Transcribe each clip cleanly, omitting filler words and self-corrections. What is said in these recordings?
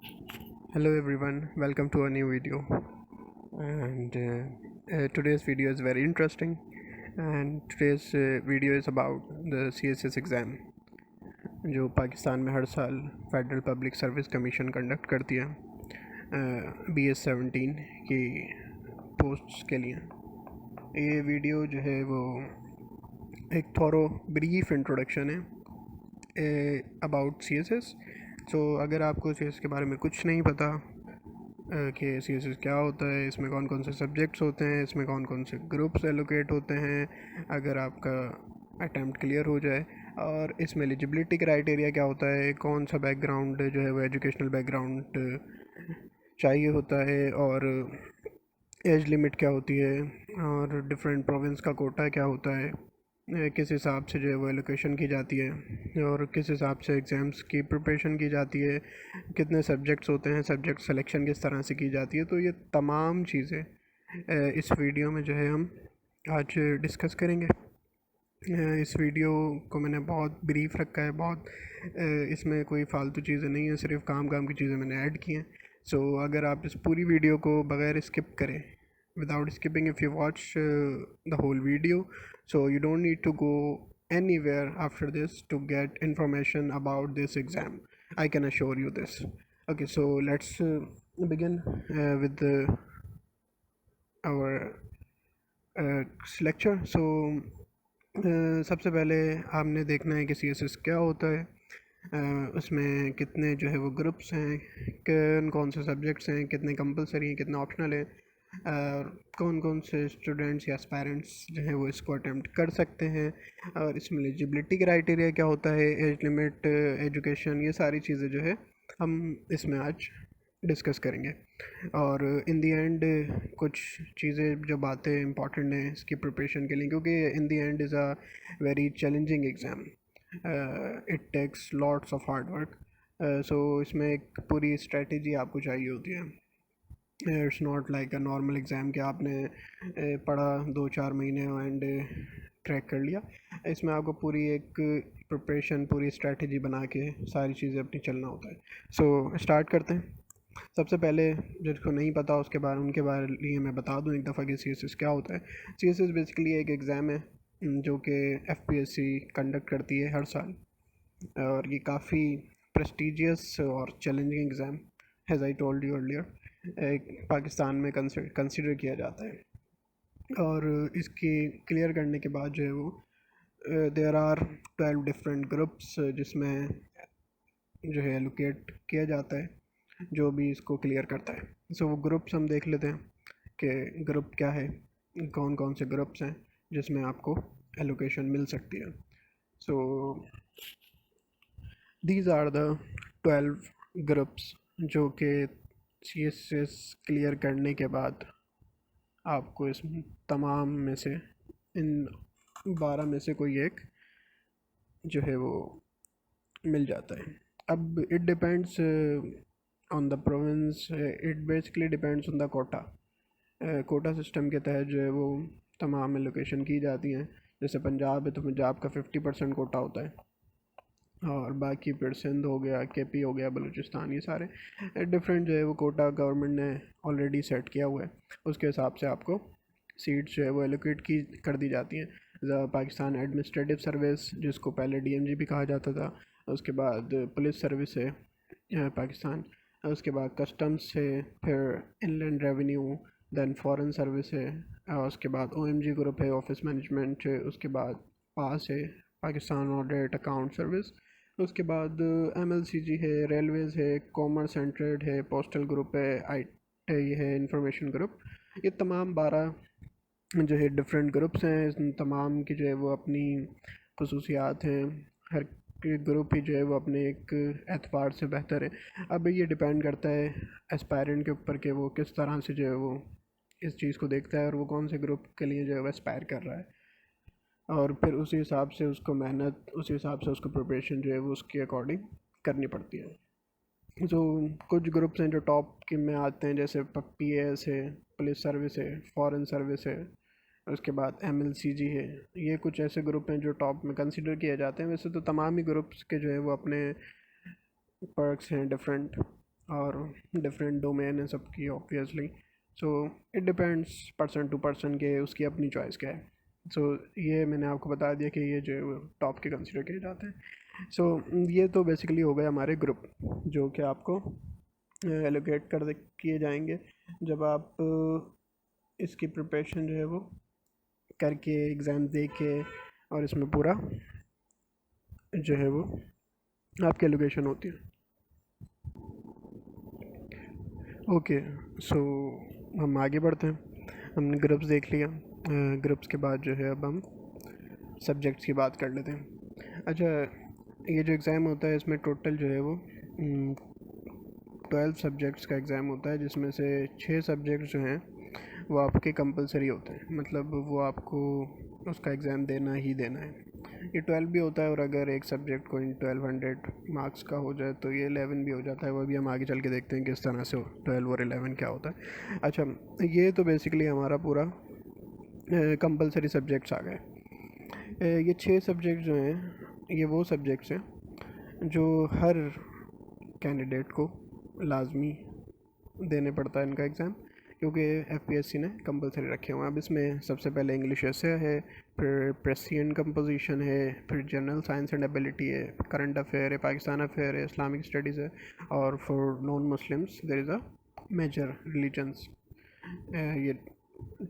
Hello everyone, welcome to a new video. And today's video is very interesting. And today's video is about the CSS exam जो पाकिस्तान में हर साल federal public service commission conduct करती है BS17 की posts के लिए। ये video जो है वो एक थोरो ब्रीफ इंट्रोडक्शन है अबाउट CSS। सो अगर आपको CSS के बारे में कुछ नहीं पता कि CSS क्या होता है, इसमें कौन कौन से सब्जेक्ट्स होते हैं, इसमें कौन कौन से ग्रुप्स एलोकेट होते हैं, अगर आपका अटैम्प्ट क्लियर हो जाए, और इसमें एलिजिबिलिटी क्राइटेरिया क्या होता है, कौन सा बैकग्राउंड जो है वो एजुकेशनल बैकग्राउंड चाहिए होता है, और एज लिमिट क्या होती है, और डिफरेंट प्रोविंस का कोटा क्या होता है, किस हिसाब से जो है वो एलोकेशन की जाती है, और किस हिसाब से एग्ज़ाम्स की प्रिपरेशन की जाती है, कितने सब्जेक्ट्स होते हैं, सब्जेक्ट सिलेक्शन किस तरह से की जाती है। तो ये तमाम चीज़ें इस वीडियो में जो है हम आज डिस्कस करेंगे। इस वीडियो को मैंने बहुत ब्रीफ रखा है, बहुत इसमें कोई फालतू चीज़ें नहीं है, सिर्फ काम काम की चीज़ें मैंने ऐड की हैं। सो अगर आप इस पूरी वीडियो को बगैर स्किप करें, without skipping, if you watch the whole video, so you don't need to go anywhere after this to get information about this exam. I can assure you this. Okay, so let's begin with our lecture. So सबसे पहले आपने देखना है कि CSS क्या होता है, उसमें कितने जो है वो ग्रुप्स हैं, कौन कौन से सब्जेक्ट्स हैं, कितने कंपलसरी हैं, कितने ऑप्शनल हैं, कौन कौन से स्टूडेंट्स या पेरेंट्स जो हैं वो इसको अटेम्प्ट कर सकते हैं, और इसमें एलिजिबिलिटी क्राइटेरिया क्या होता है, एज लिमिट, एजुकेशन, ये सारी चीज़ें जो है हम इसमें आज डिस्कस करेंगे। और इन दी एंड कुछ चीज़ें जो बातें इंपॉर्टेंट हैं इसकी प्रिपरेशन के लिए, क्योंकि in the end is a very challenging exam, it takes lots of hard work. So इसमें एक पूरी स्ट्रेटजी आपको चाहिए होती है। It's not like a normal exam कि आपने पढ़ा 2-4 महीने एंड ट्रैक कर लिया। इसमें आपको पूरी एक प्रिपरेशन, पूरी स्ट्रेटजी बना के सारी चीज़ें अपनी चलना होता है। सो स्टार्ट करते हैं। सबसे पहले जिसको नहीं पता उसके बारे उनके बारे लिए मैं बता दूं एक दफ़ा कि CSS क्या होता है। CSS बेसिकली एक एग्ज़ाम है जो कि FPSC कंडक्ट करती है हर साल, और ये काफ़ी प्रेस्टिजियस और challenging exam, as I told you earlier, Pakistan में कंसिडर किया जाता है। और इसकी क्लियर करने के बाद जो है वो देयर आर 12 डिफरेंट ग्रुप्स जिसमें जो है एलोकेट किया जाता है जो भी इसको क्लियर करता है। सो वो ग्रुप्स हम देख लेते हैं कि ग्रुप क्या है, कौन कौन से ग्रुप्स हैं जिसमें आपको एलोकेशन मिल सकती है। So these are the 12 groups जो कि CSS क्लियर करने के बाद आपको इस तमाम में से, इन 12 में से कोई एक जो है वो मिल जाता है। अब it depends on the province, it basically depends on the quota. Quota system के तहत जो है वो तमाम एलोकेशन की जाती हैं। जैसे पंजाब है तो पंजाब का 50% कोटा होता है, और बाकी फिर सिंध हो गया, KP हो गया, बलूचिस्तान, ये सारे डिफरेंट जो है वो कोटा गवर्नमेंट ने ऑलरेडी सेट किया हुआ है। उसके हिसाब से आपको सीट्स जो है वो एलोकेट की कर दी जाती हैं। पाकिस्तान एडमिनिस्ट्रेटिव सर्विस, जिसको पहले DMG भी कहा जाता था, उसके बाद पुलिस सर्विस है पाकिस्तान, उसके बाद कस्टम्स है, फिर inland revenue, then foreign service है, और उसके बाद OMG ग्रुप है, ऑफिस मैनेजमेंट है, उसके बाद पास है, पाकिस्तान ऑडिट अकाउंट सर्विस, उसके बाद MLCG है, रेलवेज़ है, कॉमर्स एंड ट्रेड है, पोस्टल ग्रुप है, IT है, इंफॉर्मेशन ग्रुप। ये तमाम 12 जो है डिफरेंट ग्रुप्स हैं। इन तमाम की जो है वो अपनी खसूसियात हैं, हर ग्रुप ही जो है वो अपने एक एतबार से बेहतर है। अब ये डिपेंड करता है एस्पायरेंट के ऊपर कि वो किस तरह से जो है वो इस चीज़ को देखता है, और वो कौन से ग्रुप के लिए जो है वो एस्पायर कर रहा है, और फिर उसी हिसाब से उसको मेहनत, उसी हिसाब से उसको प्रिपरेशन जो है वो उसके अकॉर्डिंग करनी पड़ती है। जो कुछ ग्रुप्स हैं जो टॉप के में आते हैं, जैसे PAS है, पुलिस सर्विस है, फॉरेन सर्विस है, उसके बाद MLCG है। ये कुछ ऐसे ग्रुप हैं जो टॉप में कंसिडर किए जाते हैं। वैसे तो तमाम ही ग्रुप्स के जो है वो अपने पर्क्स हैं डिफरेंट, और डिफरेंट डोमेन है सबकी obviously. So it depends person to person के उसकी अपनी चॉइस क्या है। सो ये मैंने आपको बता दिया कि ये जो टॉप के कंसिडर किए जाते हैं। सो ये तो बेसिकली हो गए हमारे ग्रुप जो कि आपको एलोकेट कर किए जाएंगे जब आप इसकी प्रिपरेशन जो है वो करके एग्ज़ाम दे के, और इसमें पूरा जो है वो आपकी एलोकेशन होती है। ओके, सो हम आगे बढ़ते हैं। हमने ग्रुप्स देख लिया। ग्रुप्स के बाद जो है अब हम सब्जेक्ट्स की बात कर लेते हैं। अच्छा, ये जो एग्ज़ाम होता है इसमें टोटल जो है वो 12 सब्जेक्ट्स का एग्ज़ाम होता है, जिसमें से 6 सब्जेक्ट जो हैं वो आपके कंपलसरी होते हैं, मतलब वो आपको उसका एग्ज़ाम देना ही देना है। ये 12 भी होता है, और अगर एक सब्जेक्ट को इन 1200 मार्क्स का हो जाए तो ये 11 भी हो जाता है। वो भी हम आगे चल के देखते हैं किस तरह से 12 और 11 क्या होता है। अच्छा, ये तो बेसिकली हमारा पूरा कंपलसरी सब्जेक्ट्स आ गए। ये 6 सब्जेक्ट जो हैं ये वो सब्जेक्ट्स हैं जो हर कैंडिडेट को लाजमी देने पड़ता है इनका एग्ज़ाम, क्योंकि एफपीएससी ने कंपलसरी रखे हुए हैं। अब इसमें सबसे पहले इंग्लिश एसे है, फिर प्रेसियन कंपोजिशन है, फिर जनरल साइंस एंड एबिलिटी है, करंट अफेयर है, पाकिस्तान अफेयर है, इस्लामिक स्टडीज़ है, और for non Muslims there is a major religions. ये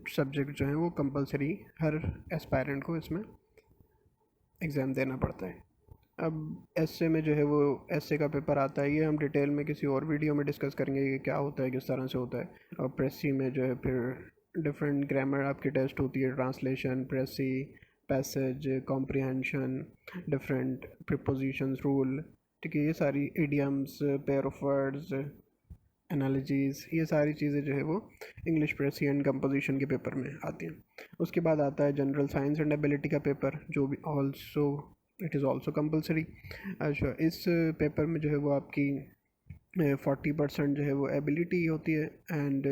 सब्जेक्ट जो हैं वो कंपलसरी हर एस्पायरेंट को इसमें एग्ज़ाम देना पड़ता है। अब एसए में जो है वो एसए का पेपर आता है, ये हम डिटेल में किसी और वीडियो में डिस्कस करेंगे कि क्या होता है, किस तरह से होता है। और प्रेसी में जो है फिर डिफरेंट ग्रामर आपकी टेस्ट होती है, translation, precis, passage, comprehension, different prepositions, rule, ठीक है, ये सारी idioms, pair of words, analogies, ये सारी चीज़ें जो है वो इंग्लिश प्रेसी एंड कंपोजिशन के पेपर में आती हैं। उसके बाद आता है जनरल साइंस एंड एबिलिटी का पेपर, जो भी also it is also compulsory. अच्छा, इस पेपर में जो है वो आपकी 40% जो है वो एबिलिटी होती है, एंड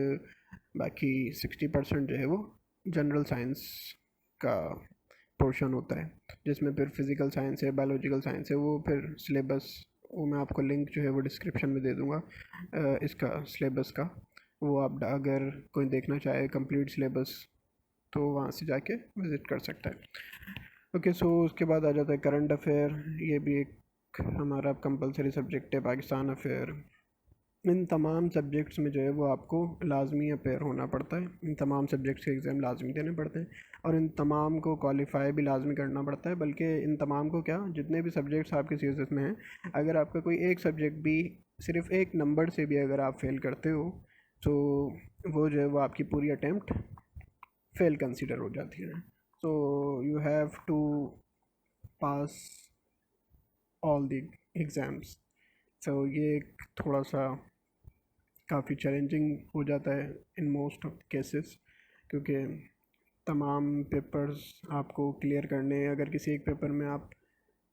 बाकी 60% जो है वो जनरल साइंस का पोर्शन होता है, जिसमें फिर फिज़िकल साइंस है, बायोलॉजिकल साइंस है। वो फिर सिलेबस, वो मैं आपको लिंक जो है वो डिस्क्रिप्शन में दे दूँगा इसका सिलेबस का। वो आप अगर कोई देखना चाहे कंप्लीट सिलेबस तो वहाँ से जाके विज़िट कर सकता है। ओके, सो उसके बाद आ जाता है करंट अफेयर। ये भी एक हमारा कंपलसरी सब्जेक्ट है, पाकिस्तान अफेयर। इन तमाम सब्जेक्ट्स में जो है वो आपको लाजमी अपेयर होना पड़ता है, इन तमाम सब्जेक्ट्स के एग्ज़ाम लाजमी देने पड़ते हैं, और इन तमाम को क्वालिफाई भी लाजमी करना पड़ता है। बल्कि इन तमाम को क्या, जितने भी सब्जेक्ट्स आपके सीएसएस में हैं, अगर आपका कोई एक सब्जेक्ट भी सिर्फ एक नंबर से भी अगर आप फेल करते हो तो वो जो है वो आपकी पूरी अटैम्प्ट फेल कंसिडर हो जाती है। So you have to pass all the exams. सो ये एक थोड़ा सा काफ़ी चैलेंजिंग हो जाता है इन मोस्ट ऑफ केसेस, क्योंकि तमाम पेपर्स आपको क्लियर करने हैं। अगर किसी एक पेपर में आप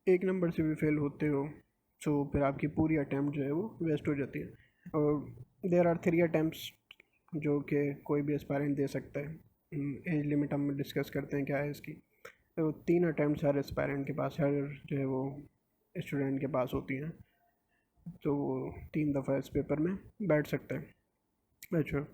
एक नंबर से भी फेल होते हो तो फिर आपकी पूरी अटैम्प्ट जो है वो वेस्ट हो जाती है। और देयर आर 3 अटैम्प्ट्स जो कि कोई भी एस्पायरेंट दे सकता है। एज लिमिट हम डिस्कस करते हैं क्या है इसकी। तो 3 अटैम्प्ट्स हर एस्पायरेंट के पास, हर जो है वो स्टूडेंट के पास होती हैं, तो वो 3 दफ़ा इस पेपर में बैठ सकता है। अच्छा,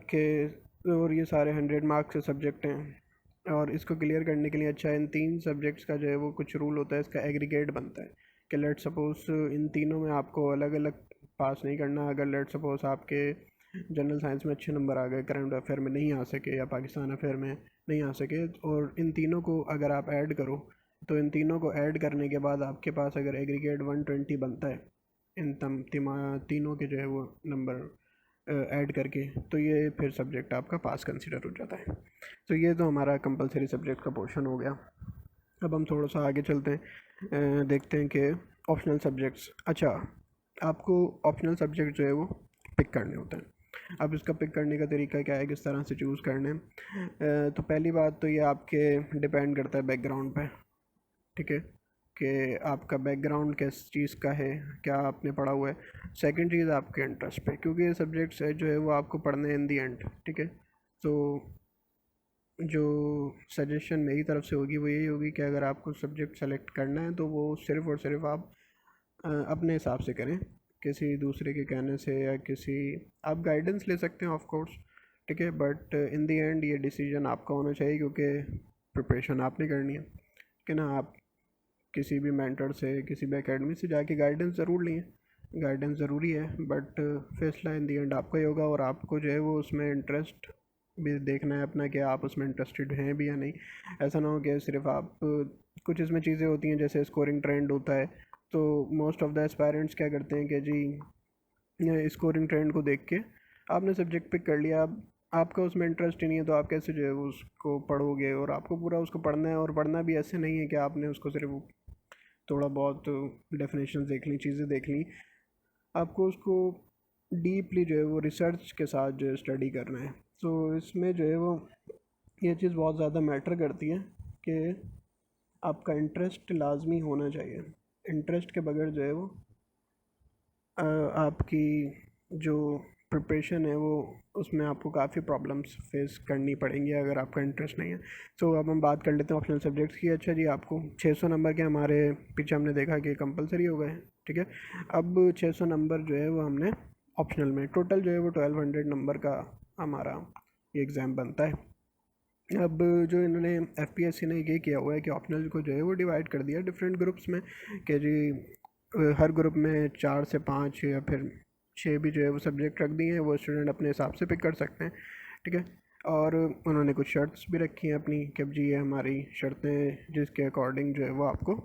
के और ये सारे 100 मार्क्स के सब्जेक्ट हैं, और इसको क्लियर करने के लिए अच्छा इन 3 सब्जेक्ट्स का जो है वो कुछ रूल होता है, इसका एग्रीगेट बनता है कि लेट सपोज इन तीनों में आपको अलग अलग पास नहीं करना। अगर लेट सपोज आपके जनरल साइंस में अच्छे नंबर आ गए, करंट अफेयर में नहीं आ सके या पाकिस्तान अफेयर में नहीं आ सके, और इन तीनों को अगर आप ऐड करो तो इन तीनों को ऐड करने के बाद आपके पास अगर एग्रीगेट 120 बनता है इन तीनों के जो है वो नंबर ऐड करके, तो ये फिर सब्जेक्ट आपका पास कंसिडर हो जाता है। तो ये तो हमारा कंपलसरी सब्जेक्ट का पोर्शन हो गया। अब हम थोड़ा सा आगे चलते हैं, देखते हैं कि ऑप्शनल सब्जेक्ट्स। अच्छा, आपको ऑप्शनल सब्जेक्ट जो है वो पिक करने होते हैं। अब इसका पिक करने का तरीका क्या है, किस तरह से चूज़ करने हैं। तो पहली बात तो ये आपके डिपेंड करता है बैकग्राउंड पे, ठीक है, कि आपका बैकग्राउंड किस चीज़ का है, क्या आपने पढ़ा हुआ है। सेकंड चीज़ आपके इंटरेस्ट पे, क्योंकि ये सब्जेक्ट्स है जो है वो आपको पढ़ने इन दी एंड, ठीक है। तो जो सजेशन मेरी तरफ से होगी वो यही होगी कि अगर आपको सब्जेक्ट सेलेक्ट करना है तो वो सिर्फ़ और सिर्फ आप अपने हिसाब से करें किसी दूसरे के कहने से या किसी, आप गाइडेंस ले सकते हैं ऑफ कोर्स, ठीक है, बट इन द एंड ये डिसीजन आपका होना चाहिए क्योंकि प्रिपरेशन आपने करनी है कि ना। आप किसी भी मेंटर से, किसी भी एकेडमी से जाके गाइडेंस ज़रूर लें, गाइडेंस ज़रूरी है, बट फैसला इन दी एंड आपका ही होगा। और आपको जो है वो उसमें इंटरेस्ट भी देखना है अपना कि आप उसमें इंटरेस्टेड हैं भी या नहीं। ऐसा ना हो कि सिर्फ आप, कुछ इसमें चीज़ें होती हैं जैसे स्कोरिंग ट्रेंड होता है, तो मोस्ट ऑफ द एस्पायरेंट्स क्या करते हैं कि जी स्कोरिंग ट्रेंड को देख के आपने सब्जेक्ट पिक कर लिया, अब आपका उसमें इंटरेस्ट ही नहीं है तो आप कैसे जो है वो उसको पढ़ोगे। और आपको पूरा उसको पढ़ना है, और पढ़ना भी ऐसे नहीं है कि आपने उसको सिर्फ थोड़ा बहुत डेफिनेशन देख ली, चीज़ें देख ली, आपको उसको डीपली जो है वो रिसर्च के साथ जो है स्टडी करना है। तो इसमें जो है वो ये चीज़ बहुत ज़्यादा मैटर करती है कि आपका इंटरेस्ट लाजमी होना चाहिए। इंटरेस्ट के बगैर जो है वो आपकी जो प्रिपरेशन है वो, उसमें आपको काफ़ी प्रॉब्लम्स फेस करनी पड़ेंगी अगर आपका इंटरेस्ट नहीं है। तो अब हम बात कर लेते हैं ऑप्शनल सब्जेक्ट्स की। अच्छा जी, आपको 600 नंबर के हमारे पीछे हमने देखा कि कंपलसरी हो गए हैं, ठीक है। अब 600 नंबर जो है वो हमने ऑप्शनल में, टोटल जो है वो 1200 नंबर का हमारा ये एग्ज़ाम बनता है। अब जो इन्होंने एफपीएससी ने ये किया हुआ है कि ऑप्शनल को जो है वो डिवाइड कर दिया डिफरेंट ग्रुप्स में, कि जी हर ग्रुप में 4 से 5 या फिर 6 भी जो है वो सब्जेक्ट रख दिए हैं, वो स्टूडेंट अपने हिसाब से पिक कर सकते हैं, ठीक है। और उन्होंने कुछ शर्ट्स भी रखी हैं अपनी कि जी ये हमारी शर्तें, जिसके अकॉर्डिंग जो है वो आपको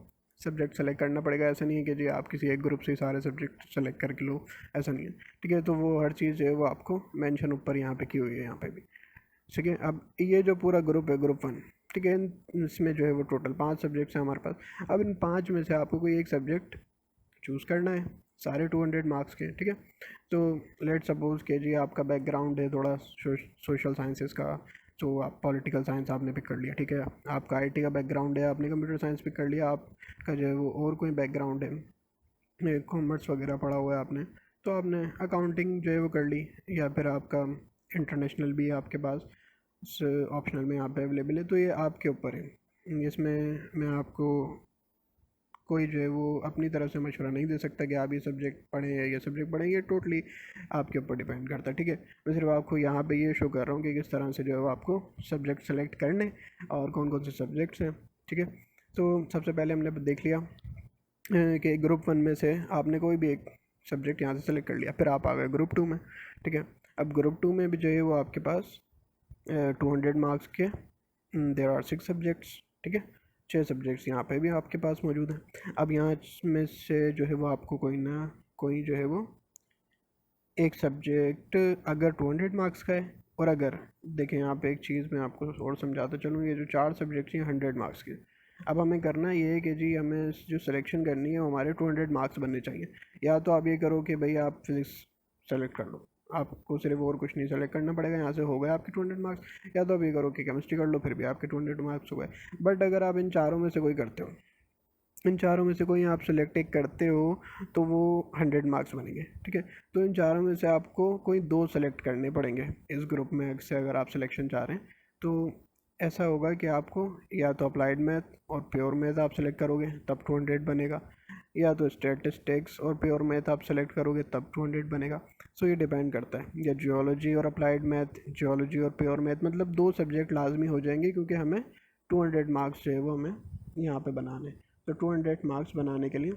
सब्जेक्ट सेलेक्ट करना पड़ेगा। ऐसा नहीं है कि जी आप किसी एक ग्रुप से सारे सब्जेक्ट सेलेक्ट करके लो, ऐसा नहीं है, ठीक है। तो वो हर चीज़ जो है वो आपको मेंशन ऊपर यहाँ पे की हुई है, यहाँ पे भी, ठीक है। अब ये जो पूरा ग्रुप है, ग्रुप 1, ठीक है, इसमें जो है वो टोटल 5 सब्जेक्ट्स हैं हमारे पास। अब इन 5 में से आपको कोई एक सब्जेक्ट चूज़ करना है, सारे 200 मार्क्स के, ठीक है। तो लेट सपोज के जी आपका बैकग्राउंड है थोड़ा सोशल साइंसेस का, तो आप पॉलिटिकल साइंस आपने पिक कर लिया, ठीक है। आपका आईटी का बैकग्राउंड है, आपने कंप्यूटर साइंस पिक कर लिया। आपका जो है वो और कोई बैकग्राउंड है, कॉमर्स वगैरह पढ़ा हुआ है आपने, तो आपने अकाउंटिंग जो है वो कर ली। या फिर आपका इंटरनेशनल भी है आपके पास, इस ऑप्शनल में यहाँ पे अवेलेबल है। तो ये आपके ऊपर है, इसमें मैं आपको कोई जो है वो अपनी तरफ से मशवरा नहीं दे सकता कि आप ये सब्जेक्ट पढ़ें या ये सब्जेक्ट पढ़ें, ये टोटली आपके ऊपर डिपेंड करता है, ठीक है। मैं सिर्फ आपको यहाँ पे ये शो कर रहा हूँ कि किस तरह से जो है वो आपको सब्जेक्ट सेलेक्ट करने और कौन कौन से सब्जेक्ट्स हैं, ठीक है। तो सबसे पहले हमने देख लिया कि ग्रुप 1 में से आपने कोई भी एक सब्जेक्ट यहाँ से सेलेक्ट कर लिया, फिर आप आ गए ग्रुप 2 में, ठीक है। अब ग्रुप 2 में भी जो है वो आपके पास 200 मार्क्स के देर आर 6 सब्जेक्ट्स, ठीक है। 6 सब्जेक्ट्स यहाँ पे भी आपके पास मौजूद हैं। अब यहाँ में से जो है वो आपको कोई ना कोई जो है वो एक सब्जेक्ट अगर 200 मार्क्स का है, और अगर देखें यहाँ पे एक चीज़ मैं आपको और समझाता चलूँ, ये जो 4 सब्जेक्ट्स हैं 100 मार्क्स के। अब हमें करना ये है कि जी हमें जो सिलेक्शन करनी है वो हमारे 200 मार्क्स बनने चाहिए। या तो आप ये करो कि भाई आप फिज़िक्स सेलेक्ट कर लो, आपको सिर्फ और कुछ नहीं सेलेक्ट करना पड़ेगा, यहाँ से हो गए आपके 200 मार्क्स। या तो आप ये करो कि केमिस्ट्री कर लो, फिर भी आपके 200 मार्क्स हो गए। बट अगर आप इन चारों में से कोई करते हो, इन चारों में से कोई आप सेलेक्ट एक करते हो, तो वो 100 मार्क्स बनेंगे, ठीक है। तो इन चारों में से आपको कोई 2 सेलेक्ट करने पड़ेंगे इस ग्रुप में से अगर आप सिलेक्शन चाह रहे हैं। तो ऐसा होगा कि आपको या तो अप्लाइड मैथ और प्योर मैथ आप सेलेक्ट करोगे तब 200 बनेगा, या तो स्टैटिस्टिक्स और प्योर मैथ आप सेलेक्ट करोगे तब 200 बनेगा। सो ये डिपेंड करता है, या जियोलॉजी और अप्लाइड मैथ, जियोलॉजी और प्योर मैथ, मतलब 2 सब्जेक्ट लाजमी हो जाएंगे क्योंकि हमें 200 मार्क्स जो है वो हमें यहाँ पे बनाने। तो 200 मार्क्स बनाने के लिए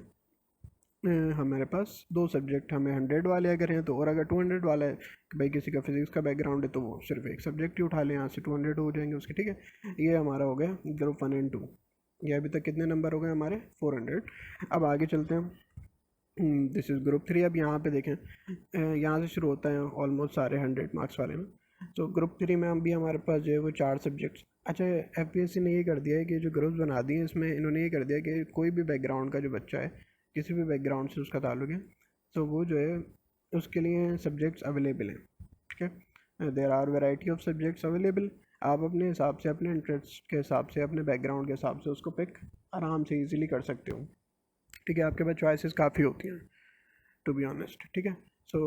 हमारे पास 2 सब्जेक्ट हमें 100 वाले अगर हैं तो, और अगर 200 वाला है कि भाई किसी का फिजिक्स का बैकग्राउंड है तो वो सिर्फ एक सब्जेक्ट ही उठा लें, यहाँ से 200 हो जाएंगे उसके, ठीक है। ये हमारा हो गया ग्रुप 1 एंड 2। ये अभी तक कितने नंबर हो गए हमारे? 400। अब आगे चलते हैं, दिस इज़ ग्रुप 3। अब यहाँ पे देखें, यहाँ से शुरू होता है ऑलमोस्ट सारे 100 मार्क्स वाले में। तो ग्रुप 3 में अभी हमारे पास जो है वो 4 सब्जेक्ट्स। अच्छा, एफपीएससी ने ये कर दिया है कि जो ग्रुप्स बना दिए हैं इसमें इन्होंने ये कर दिया कि कोई भी बैकग्राउंड का जो बच्चा है, किसी भी बैकग्राउंड से उसका ताल्लुक है, तो वो जो है उसके लिए सब्जेक्ट्स अवेलेबल हैं, ठीक है। There are variety of subjects available. आप अपने हिसाब से, अपने इंटरेस्ट के हिसाब से, अपने बैकग्राउंड के हिसाब से उसको पिक आराम से ईजिली कर सकते हो, ठीक है। आपके पास चॉइसेस काफ़ी होती हैं टू बी ऑनेस्ट, ठीक है। सो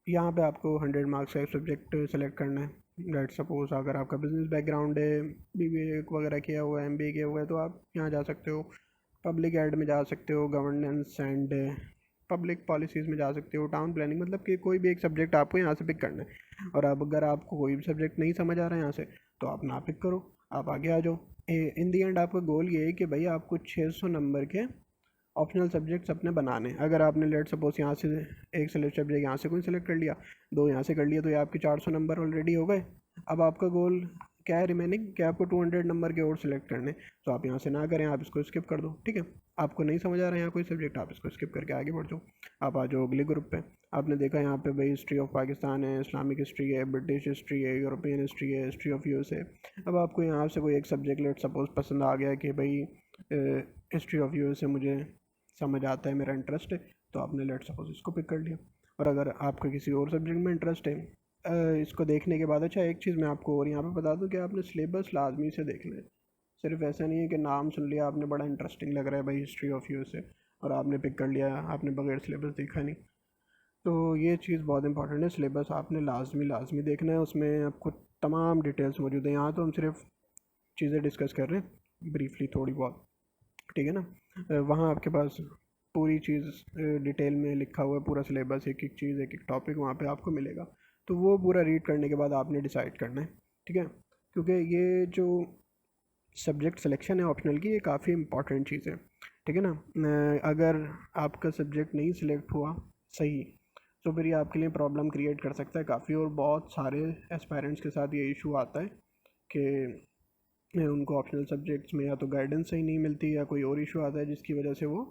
यहाँ पे आपको 100 मार्क्स का एक सब्जेक्ट सेलेक्ट करना है। लेट सपोज अगर आपका बिजनेस बैकग्राउंड है, बीबीए वगैरह किया हुआ है, एमबीए किया हुआ है, तो आप यहाँ जा सकते हो। पब्लिक एड में जा सकते हो, गवर्नेंस एंड पब्लिक पॉलिसीज़ में जा सकते हो, टाउन प्लानिंग, मतलब कि कोई भी एक सब्जेक्ट आपको यहाँ से पिक करना है। और अब अगर आपको कोई भी सब्जेक्ट नहीं समझ आ रहा है यहाँ से, तो आप ना पिक करो, आप आगे आ जाओ। इन दी एंड आपका गोल ये है कि भाई आपको 600 नंबर के ऑप्शनल सब्जेक्ट्स अपने बनाने। अगर आपने लेट सपोज यहाँ से एक सब्जेक्ट यहाँ से कोई सेलेक्ट कर लिया, दो यहाँ से कर लिया, तो ये आपके 400 नंबर ऑलरेडी हो गए। अब आपका गोल क्या है रिमेनिंग, कि आपको 200 नंबर के और सिलेक्ट करने। तो आप यहाँ से ना करें, आप इसको स्किप कर दो, ठीक है। आपको नहीं समझ आ रहा है यहाँ कोई सब्जेक्ट, आप इसको स्किप करके आगे बढ़ जाओ। आप आ जाओ अगले ग्रुप पे। आपने देखा यहाँ पे भाई हिस्ट्री ऑफ पाकिस्तान है, इस्लामिक हिस्ट्री है, ब्रिटिश हिस्ट्री है, यूरोपियन हिस्ट्री है, हिस्ट्री ऑफ यूएसए। अब आपको यहाँ से कोई एक सब्जेक्ट लेट सपोज पसंद आ गया कि भाई हिस्ट्री ऑफ यूएसए मुझे समझ आता है, मेरा इंटरेस्ट है, तो आपने लेट सपोज इसको पिक कर लिया। और अगर आपका किसी और सब्जेक्ट में इंटरेस्ट है, इसको देखने के बाद, अच्छा एक चीज़ मैं आपको और यहाँ पे बता दूँ कि आपने सिलेबस लाजमी से देखना है। सिर्फ ऐसा नहीं है कि नाम सुन लिया आपने, बड़ा इंटरेस्टिंग लग रहा है भाई हिस्ट्री ऑफ यूएसए, और आपने पिक कर लिया, आपने बगैर सिलेबस देखा नहीं। तो ये चीज़ बहुत इंपॉर्टेंट है, सिलेबस आपने लाजमी देखना है, उसमें आपको तमाम डिटेल्स मौजूद है। यहाँ तो हम सिर्फ चीज़ें डिस्कस कर रहे हैं ब्रीफली थोड़ी बहुत, ठीक है ना। वहाँ आपके पास पूरी चीज़ डिटेल में लिखा हुआ है, पूरा सिलेबस, एक एक चीज़, एक एक टॉपिक वहाँ पे आपको मिलेगा। तो वो पूरा रीड करने के बाद आपने डिसाइड करना है, ठीक है। क्योंकि ये जो सब्जेक्ट सिलेक्शन है ऑप्शनल की, ये काफ़ी इंपॉर्टेंट चीज़ है, ठीक है ना। अगर आपका सब्जेक्ट नहीं सिलेक्ट हुआ सही, तो फिर ये आपके लिए प्रॉब्लम क्रिएट कर सकता है काफ़ी। और बहुत सारे एस्पायरेंट्स के साथ ये इशू आता है कि उनको ऑप्शनल सब्जेक्ट्स में या तो गाइडेंस सही नहीं मिलती, या कोई और इशू आता है जिसकी वजह से वो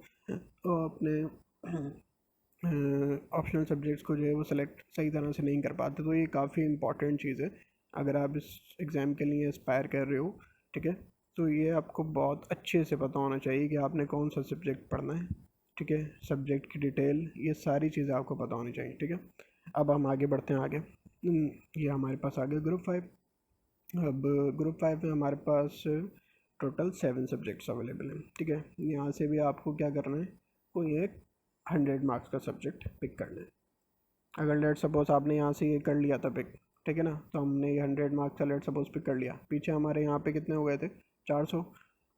अपने ऑप्शनल सब्जेक्ट्स को जो है वो सिलेक्ट सही तरह से नहीं कर पाते। तो ये काफ़ी इंपॉर्टेंट चीज़ है अगर आप इस एग्ज़ाम के लिए एस्पायर कर रहे हो, ठीक है। तो ये आपको बहुत अच्छे से पता होना चाहिए कि आपने कौन सा सब्जेक्ट पढ़ना है, ठीक है। सब्जेक्ट की डिटेल, ये सारी चीज़ें आपको पता होनी चाहिए, ठीक है। अब हम आगे बढ़ते हैं आगे। ये हमारे पास आ गया ग्रुप 5। अब ग्रुप 5 में हमारे पास टोटल 7 सब्जेक्ट्स अवेलेबल हैं, ठीक है। यहाँ से भी आपको क्या करना है, कोई एक 100 मार्क्स का सब्जेक्ट पिक करना है। अगर लेट सपोज आपने यहाँ से ये कर लिया था पिक, ठीक है ना, तो हमने ये 100 मार्क्स का लेट सपोज पिक कर लिया। पीछे हमारे यहाँ पे कितने हो गए थे, 400।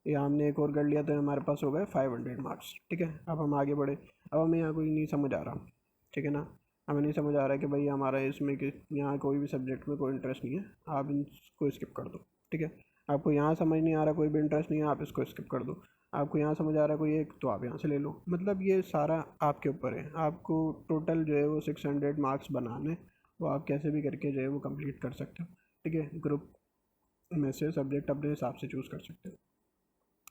या हमने एक और कर लिया तो हमारे पास हो गए 500 मार्क्स, ठीक है। अब हम आगे बढ़े। अब हमें यहाँ कोई नहीं समझ आ रहा, ठीक है ना। हमें नहीं समझ आ रहा है कि भाई हमारा इसमें कि यहाँ कोई भी सब्जेक्ट में कोई इंटरेस्ट नहीं है, आप इसको स्किप कर दो, ठीक है। आपको यहाँ समझ नहीं आ रहा, कोई भी इंटरेस्ट नहीं है, आप इसको स्किप कर दो। आपको यहाँ समझ आ रहा है कोई एक, तो आप यहाँ से ले लो। मतलब ये सारा आपके ऊपर है, आपको टोटल जो है वो 600 मार्क्स बनाने, वो आप कैसे भी करके जो है वो कंप्लीट कर सकते हो, ठीक है। ग्रुप में से सब्जेक्ट अपने हिसाब से चूज़ कर सकते हो,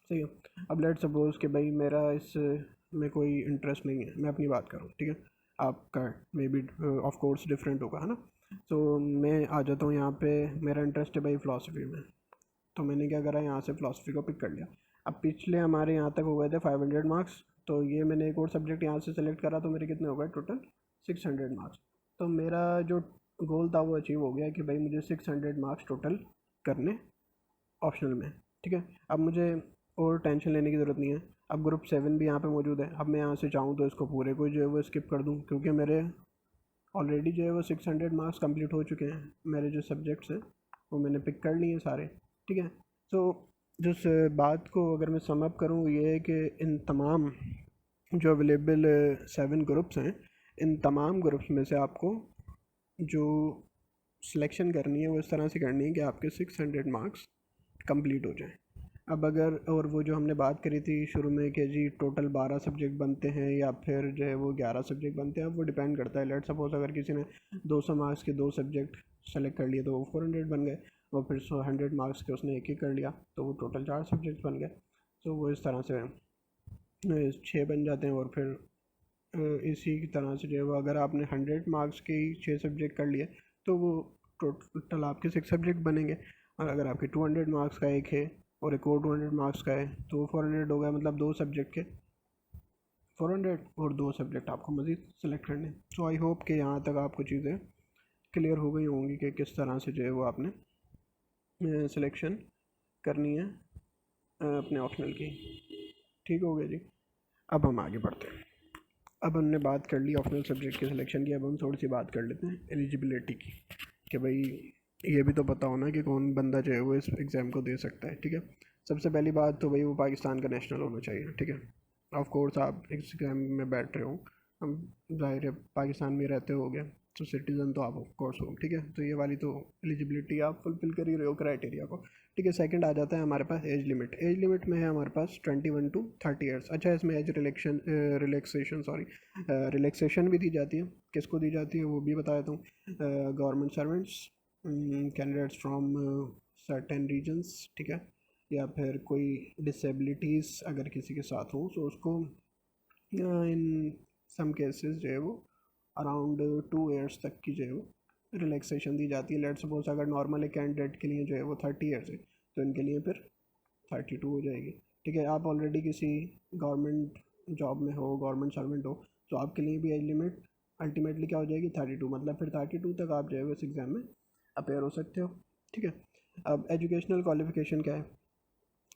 सही है। अब लेट सपोज कि भाई मेरा इस में कोई इंटरेस्ट नहीं है, मैं अपनी बात करूँ, ठीक है। आपका may be of course different होगा, है ना। तो मैं आ जाता हूँ यहाँ पे, मेरा इंटरेस्ट है भाई फ़िलासफ़ी में, तो मैंने क्या करा, यहाँ से फ़िलासफ़ी को पिक कर लिया। अब पिछले हमारे यहाँ तक हो गए थे 500 मार्क्स, तो ये मैंने एक और सब्जेक्ट यहाँ से सेलेक्ट करा, तो मेरे कितने हो गए टोटल 600 मार्क्स। तो मेरा जो गोल था वो अचीव हो गया कि भाई मुझे 600 मार्क्स टोटल करने ऑप्शनल में, ठीक है। अब मुझे और टेंशन लेने की ज़रूरत नहीं है। अब ग्रुप 7 भी यहाँ पे मौजूद है। अब मैं यहाँ से चाहूँ तो इसको पूरे को जो है वो स्किप कर दूँ, क्योंकि मेरे ऑलरेडी जो है वो 600 मार्क्स कंप्लीट हो चुके हैं। मेरे जो सब्जेक्ट्स हैं वो मैंने पिक कर लिए हैं सारे, ठीक है। तो जिस बात को अगर मैं सम अप करूँ, ये है कि इन तमाम जो अवेलेबल 7 ग्रुप्स हैं, इन तमाम ग्रुप्स में से आपको जो सिलेक्शन करनी है वो इस तरह से करनी है कि आपके 600 मार्क्स कंप्लीट हो जाएं। अब अगर, और वो जो हमने बात करी थी शुरू में कि जी टोटल 12 सब्जेक्ट बनते हैं या फिर जो है वो 11 सब्जेक्ट बनते हैं, अब वो डिपेंड करता है। लेट सपोज अगर किसी ने 200 मार्क्स के 2 सब्जेक्ट सेलेक्ट कर लिए तो वो 400 बन गए, और फिर 100 मार्क्स के उसने एक ही कर लिया तो वो टोटल 4 सब्जेक्ट बन गए। तो वो इस तरह से 6 बन जाते हैं। और फिर इसी की तरह से जो है वो अगर आपने 100 मार्क्स के 6 सब्जेक्ट कर लिए तो वो टोटल आपके 6 सब्जेक्ट बनेंगे। और अगर आपके 200 मार्क्स का एक है और एक और 200 मार्क्स का है तो 400 हो गया, मतलब 2 सब्जेक्ट के 400 और 2 सब्जेक्ट आपको मज़ीद सेलेक्ट करने। सो आई होप कि यहाँ तक आपको चीज़ें क्लियर हो गई होंगी कि किस तरह से जो है वो आपने सिलेक्शन करनी है अपने ऑप्शनल की। ठीक हो गया जी। अब हम आगे बढ़ते हैं। अब हमने बात कर ली ऑप्शनल सब्जेक्ट के सिलेक्शन की, अब हम थोड़ी सी बात कर लेते हैं एलिजिबिलिटी की, कि भाई ये भी तो पता होना कि कौन बंदा जो है वो इस एग्ज़ाम को दे सकता है, ठीक है। सबसे पहली बात तो भाई वो पाकिस्तान का नेशनल होना चाहिए, ठीक है। ऑफ कोर्स आप एग्ज़ाम में बैठ रहे हो हम ज़ाहिर है पाकिस्तान में रहते होगे, तो सिटीज़न तो आप ऑफ कोर्स हो, ठीक है। तो ये वाली तो एलिजिबिलिटी आप फुलफिल कर ही रहे हो क्राइटेरिया को, ठीक है। सेकंड आ जाता है हमारे पास एज लिमिट। एज लिमिट में है हमारे पास 21 टू 30 ईयर्स। अच्छा, इसमें एज रिलैक्सेशन भी दी जाती है। किसको दी जाती है वो भी बता देता हूँ। Government servants, candidates from certain regions, ठीक है, या फिर कोई डिसेबिलिटीज़ अगर किसी के साथ हो तो उसको इन सम केसेस जो है वो अराउंड 2 ईयर्स तक की जो है वो रिलैक्सेशन दी जाती है। लेट्स सपोज अगर नॉर्मल एक कैंडिडेट के लिए जो है वो 30 ईयर्स है, तो इनके लिए फिर 32 हो जाएगी, ठीक है। आप ऑलरेडी किसी गवर्नमेंट जॉब में हो, गवर्नमेंट सर्वेंट हो, तो आपके लिए भी एज लिमिट अल्टीमेटली क्या हो जाएगी 32, मतलब फिर 32 तक आप जो है इस एग्ज़ाम में अपेयर हो सकते हो, ठीक है। अब एजुकेशनल क्वालिफिकेशन क्या है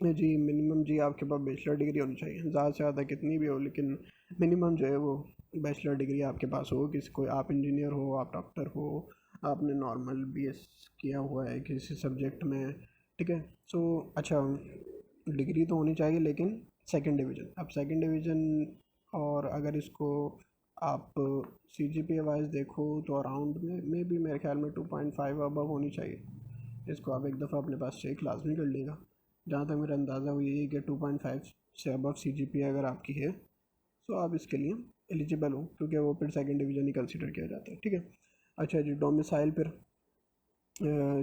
जी? मिनिमम जी आपके पास बैचलर डिग्री होनी चाहिए, ज़्यादा से ज़्यादा कितनी भी हो, लेकिन मिनिमम जो है वो बैचलर डिग्री आपके पास हो। किसी कोई आप इंजीनियर हो, आप डॉक्टर हो, आपने नॉर्मल बीएस किया हुआ है किसी सब्जेक्ट में, ठीक है। सो अच्छा, डिग्री तो होनी चाहिए, लेकिन सेकंड डिवीज़न। अब सेकंड डिवीज़न, और अगर इसको आप सी जी पी ए वाइज देखो तो अराउंड में भी मेरे ख्याल में 2.5 अबव होनी चाहिए। इसको आप एक दफ़ा अपने पास चेक लाजमी कर लीजिएगा। जहाँ तक मेरा अंदाज़ा हुई है कि 2.5 से अबव सी जी पी अगर आपकी है तो आप इसके लिए एलिजिबल हो, क्योंकि वो फिर सेकंड डिवीज़न ही कंसिडर किया जाता है, ठीक है। अच्छा जी, डोमिसाइल फिर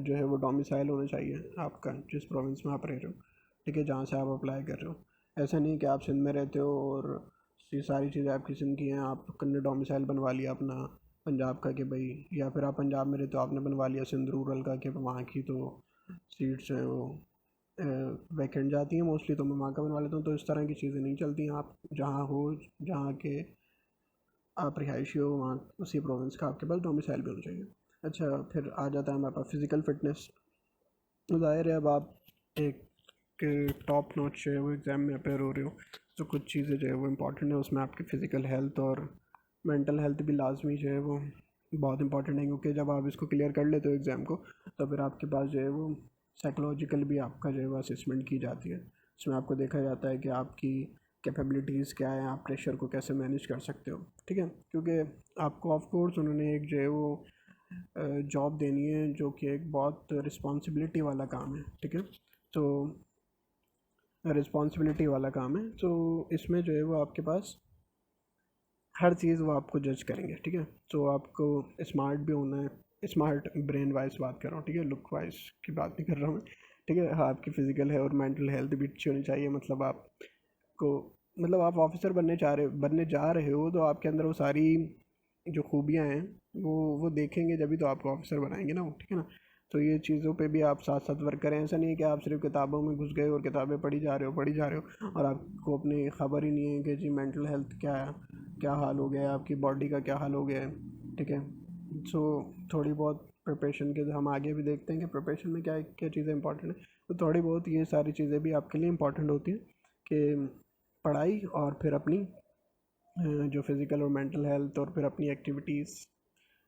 जो है वो डोमिसाइल होना चाहिए आपका जिस प्रोविंस में आप रह रहे हो, ठीक है, जहाँ से आप अप्लाई कर रहे हो। ऐसा नहीं कि आप सिंध में रहते हो और ये सारी चीज़ें आपकी सिंध की हैं, आपने डोमिसाइल बनवा लिया अपना पंजाब का कि भाई, या फिर आप पंजाब में रहते हो आपने बनवा लिया सिंध रूरल का कि वहाँ की तो सीट्स हैं वो वैकेंट जाती हैं मोस्टली, तो मैं वहाँ का बनवा लेता हूँ। तो इस तरह की चीज़ें नहीं चलती हैं। आप जहाँ हो, जहाँ के आप रिहायशी हो, वहाँ उसी प्रोविंस का आपके पास डोमिसाइल भी होना चाहिए। अच्छा, फिर आ जाता है हमारे पास फिज़िकल फिटनेस। ज़ाहिर है अब आप एक टॉप नॉच जो है वो एग्ज़ाम में अपेयर हो रहे हो, तो कुछ चीज़ें जो है वो इम्पॉर्टेंट है उसमें। आपकी फ़िज़िकल हेल्थ और मेंटल हेल्थ भी लाजमी जो है वो बहुत इंपॉर्टेंट है, क्योंकि जब आप इसको क्लियर कर लेते हो एग्ज़ाम को, तो फिर आपके पास जो है वो साइकोलॉजिकल भी आपका जो है वो असेसमेंट की जाती है। इसमें आपको देखा जाता है कि आपकी कैपेबिलिटीज़ क्या है, आप प्रेशर को कैसे मैनेज कर सकते हो, ठीक है। क्योंकि आपको ऑफ कोर्स उन्होंने एक जो है वो जॉब देनी है जो कि एक बहुत रिस्पॉन्सिबिलिटी वाला काम है, ठीक है। तो रिस्पॉन्सिबिलिटी वाला काम है, तो इसमें जो है वो आपके पास हर चीज़ वो आपको जज करेंगे, ठीक है। तो आपको स्मार्ट भी होना है, स्मार्ट ब्रेन वाइज बात कर रहा हूँ, ठीक है, लुक वाइज की बात नहीं कर रहा हूँ मैं, ठीक है। हाँ, आपकी फ़िज़िकल है और मेंटल हेल्थ भी अच्छी होनी चाहिए। मतलब आपको, मतलब आप ऑफिसर बनने जा रहे हो, तो आपके अंदर वो सारी जो खूबियाँ हैं वो देखेंगे, जभी तो आपको ऑफिसर बनाएंगे ना वो, ठीक है ना। तो ये चीज़ों पे भी आप साथ साथ वर्क करें। ऐसा नहीं है कि आप सिर्फ किताबों में घुस गए और किताबें पढ़ी जा रहे हो और आपको अपनी खबर ही नहीं है कि जी मेंटल हेल्थ क्या है, क्या हाल हो गया है, आपकी बॉडी का क्या हाल हो गया है, ठीक है। सो थोड़ी बहुत प्रिपरेशन के हम आगे भी देखते हैं कि प्रिपरेशन में क्या क्या चीज़ें इंपॉर्टेंट है। तो थोड़ी बहुत ये सारी चीज़ें भी आपके लिए इंपॉर्टेंट होती हैं कि पढ़ाई और फिर अपनी जो फिज़िकल और मेंटल हेल्थ और फिर अपनी एक्टिविटीज़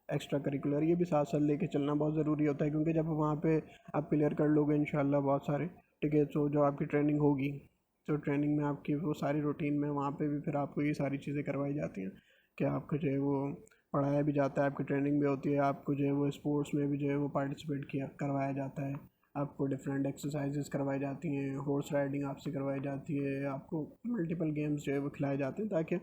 एक्स्ट्रा करिकुलर, ये भी साथ साथ लेके चलना बहुत ज़रूरी होता है। क्योंकि जब वहाँ पे आप क्लियर कर लोगे इंशाल्लाह बहुत सारे, ठीक है, तो जो आपकी ट्रेनिंग होगी, तो ट्रेनिंग में आपकी वो सारी रूटीन में वहाँ पे भी फिर आपको ये सारी चीज़ें करवाई जाती हैं कि आपको जो है वो पढ़ाया भी जाता है, आपकी ट्रेनिंग भी होती है, आपको जो है वो स्पोर्ट्स में भी जो है वो पार्टिसिपेट किया करवाया जाता है, आपको डिफरेंट एक्सरसाइजेस करवाई जाती हैं, हॉर्स राइडिंग आपसे करवाई जाती है, आपको मल्टीपल गेम्स जो है वो खिलाए जाते हैं, ताकि